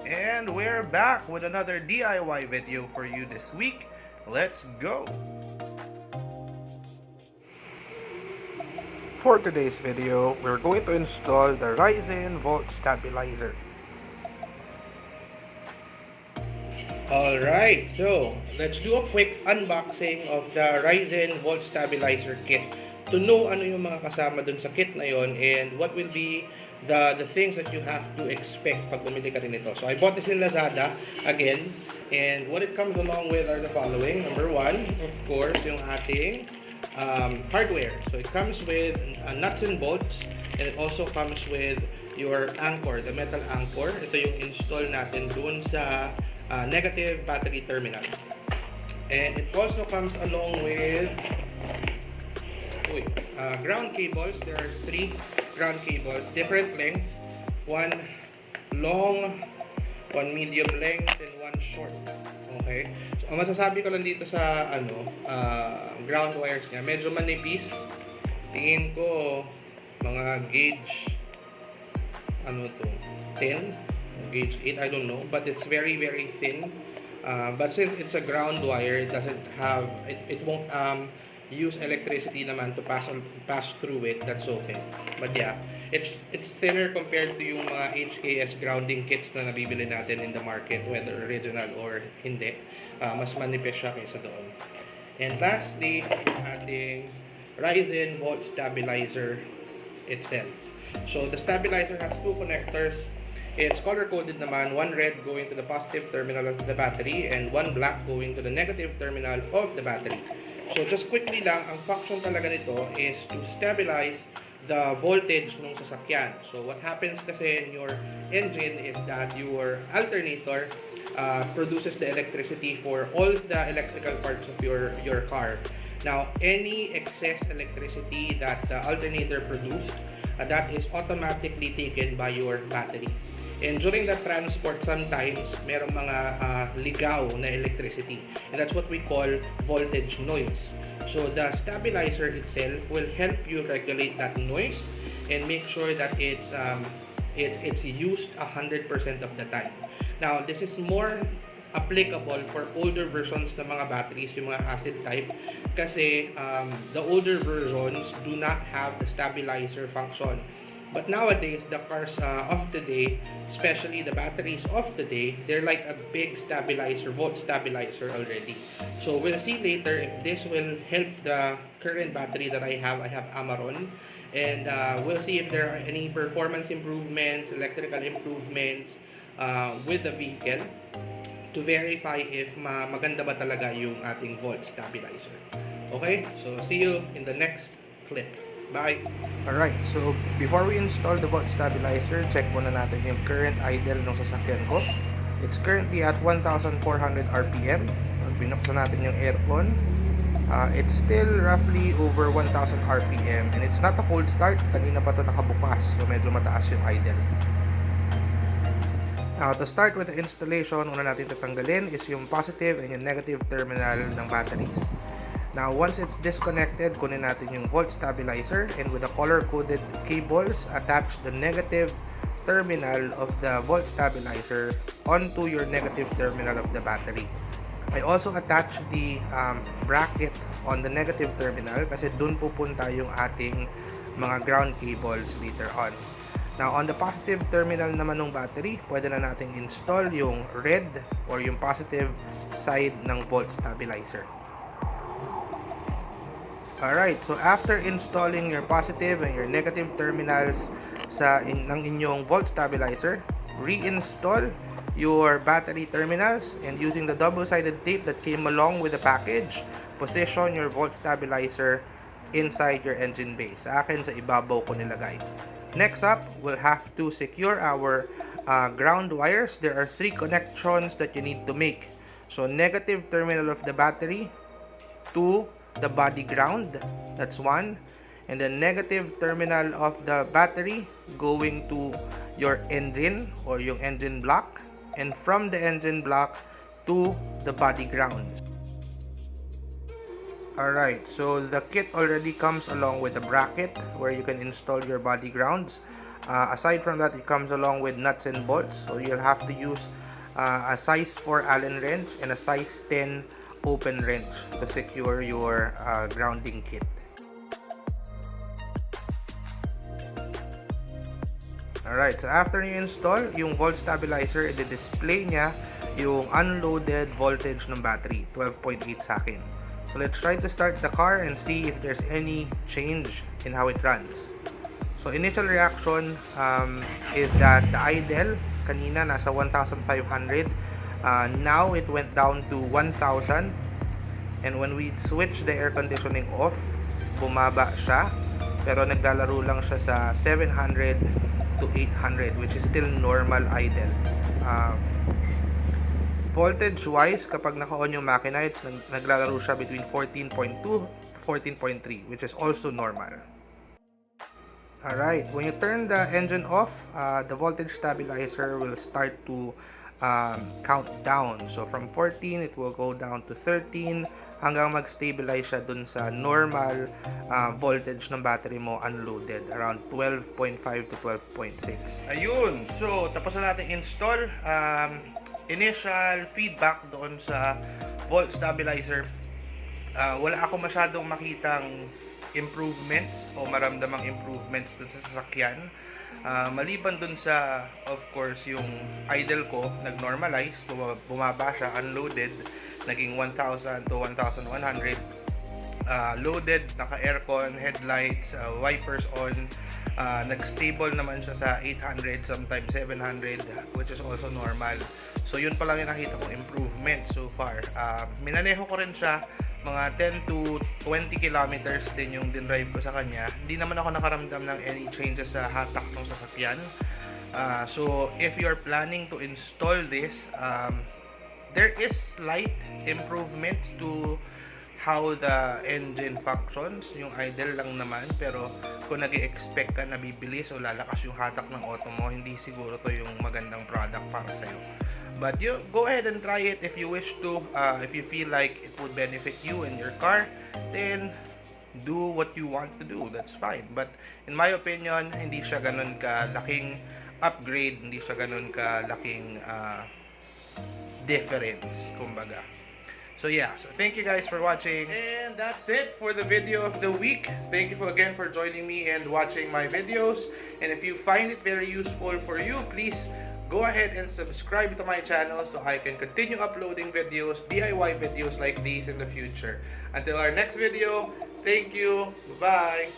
And we're back with another DIY video for you this week. Let's go! For today's video, we're going to install the Raizin Volt stabilizer. Alright, so let's do a quick unboxing of the Raizin Volt stabilizer kit to know ano yung mga kasama dun sa kit na yon and what will be the things that you have to expect pag bumili ka rin ito. So I bought this in Lazada again, and what it comes along with are the following. Number one, of course, yung ating hardware. So it comes with nuts and bolts, and it also comes with your anchor, the metal anchor. Ito yung install natin dun sa negative battery terminal. And it also comes along with ground cables. There are 3 ground cables, different length, one long, one medium length, and one short. Okay, so ang masasabi ko lang dito sa ground wires niya, medyo manipis. Tingin ko mga gauge 10, gauge 8, I don't know, but it's very thin. But since it's a ground wire, it doesn't have it won't use electricity naman to pass through it. That's okay. But yeah, it's thinner compared to yung mga HKS grounding kits na nabibili natin in the market, whether original or hindi. Mas manipis siya kaysa doon. And lastly, ating Raizin Volt stabilizer itself. So the stabilizer has 2 connectors. It's color-coded naman, one red going to the positive terminal of the battery and one black going to the negative terminal of the battery. So just quickly lang, ang function talaga nito is to stabilize the voltage ng sasakyan. So what happens kasi in your engine is that your alternator produces the electricity for all the electrical parts of your car. Now, any excess electricity that the alternator produced, that is automatically taken by your battery. And during the transport, sometimes merong mga ligaw na electricity, and that's what we call voltage noise. So the stabilizer itself will help you regulate that noise and make sure that it's used 100% of the time. Now, this is more applicable for older versions ng mga batteries, yung mga acid type, kasi the older versions do not have the stabilizer function. But nowadays, the cars of today, especially the batteries of today, they're like a big stabilizer, volt stabilizer already. So we'll see later if this will help the current battery that I have. I have Amaron. And we'll see if there are any performance improvements, electrical improvements with the vehicle to verify if maganda ba talaga yung ating volt stabilizer. Okay, so see you in the next clip. Bye! Alright, so before we install the volt stabilizer, check muna natin yung current idle ng sasakyan ko. It's currently at 1,400 RPM. Binuksan natin yung aircon. It's still roughly over 1,000 RPM, and it's not a cold start. Kanina pa ito nakabukas, so medyo mataas yung idle. Now, to start with the installation, una natin tatanggalin is yung positive and yung negative terminal ng batteries. Now, once it's disconnected, kunin natin yung volt stabilizer, and with the color-coded cables, attach the negative terminal of the volt stabilizer onto your negative terminal of the battery. I also attach the bracket on the negative terminal kasi dun pupunta yung ating mga ground cables later on. Now, on the positive terminal naman ng battery, pwede na nating install yung red or yung positive side ng volt stabilizer. Alright, so after installing your positive and your negative terminals ng inyong volt stabilizer, reinstall your battery terminals, and using the double-sided tape that came along with the package, position your volt stabilizer inside your engine bay. Sa akin, sa ibabaw ko nilagay. Next up, we'll have to secure our ground wires. There are 3 connections that you need to make. So, negative terminal of the battery to the body ground, that's one, and the negative terminal of the battery going to your engine or yung engine block, and from the engine block to the body ground. Alright, so the kit already comes along with a bracket where you can install your body grounds. Aside from that, it comes along with nuts and bolts, so you'll have to use a size 4 Allen wrench and a size 10 open wrench to secure your grounding kit. Alright, so after you install yung volt stabilizer, i-display niya yung unloaded voltage ng battery, 12.8 sa akin. So let's try to start the car and see if there's any change in how it runs. So initial reaction is that the idle kanina nasa 1,500, now it went down to 1,000, and when we switch the air conditioning off, bumaba siya, pero naglalaro lang siya sa 700 to 800, which is still normal idle. Voltage wise, kapag naka-on yung makina, it's naglalaro siya between 14.2 to 14.3, which is also normal. Alright, when you turn the engine off, the voltage stabilizer will start to count down. So from 14, it will go down to 13 hanggang mag-stabilize siya dun sa normal voltage ng battery mo unloaded, around 12.5 to 12.6. Ayun, so tapos na natin install. Initial feedback doon sa volt stabilizer, wala ako masyadong makitang improvements o maramdamang improvements dun sa sasakyan. Maliban dun sa, of course, yung idle ko nag-normalize, bumaba siya, unloaded, naging 1,000 to 1,100. Loaded, naka-aircon, headlights, wipers on, nag-stable naman siya sa 800, sometimes 700, which is also normal. So yun pa lang yung nakita kong improvement so far. Minaneho ko rin siya mga 10 to 20 kilometers din yung dinrive ko sa kanya. Hindi naman ako nakaramdam ng any changes sa hatak ng sasakyan. So if you're planning to install this, there is slight improvements to how the engine functions. Yung idle lang naman, pero kung nag-expect ka na bibilis o lalakas yung hatak ng auto mo, hindi siguro to yung magandang product para sa'yo. But you go ahead and try it if you wish to. If you feel like it would benefit you and your car, then do what you want to do. That's fine. But in my opinion, hindi siya ganun kalaking upgrade, hindi siya ganun kalaking difference, kumbaga. So yeah, so thank you guys for watching, and that's it for the video of the week. Thank you again for joining me and watching my videos. And if you find it very useful for you, please go ahead and subscribe to my channel so I can continue uploading videos, DIY videos like these in the future. Until our next video, thank you, bye.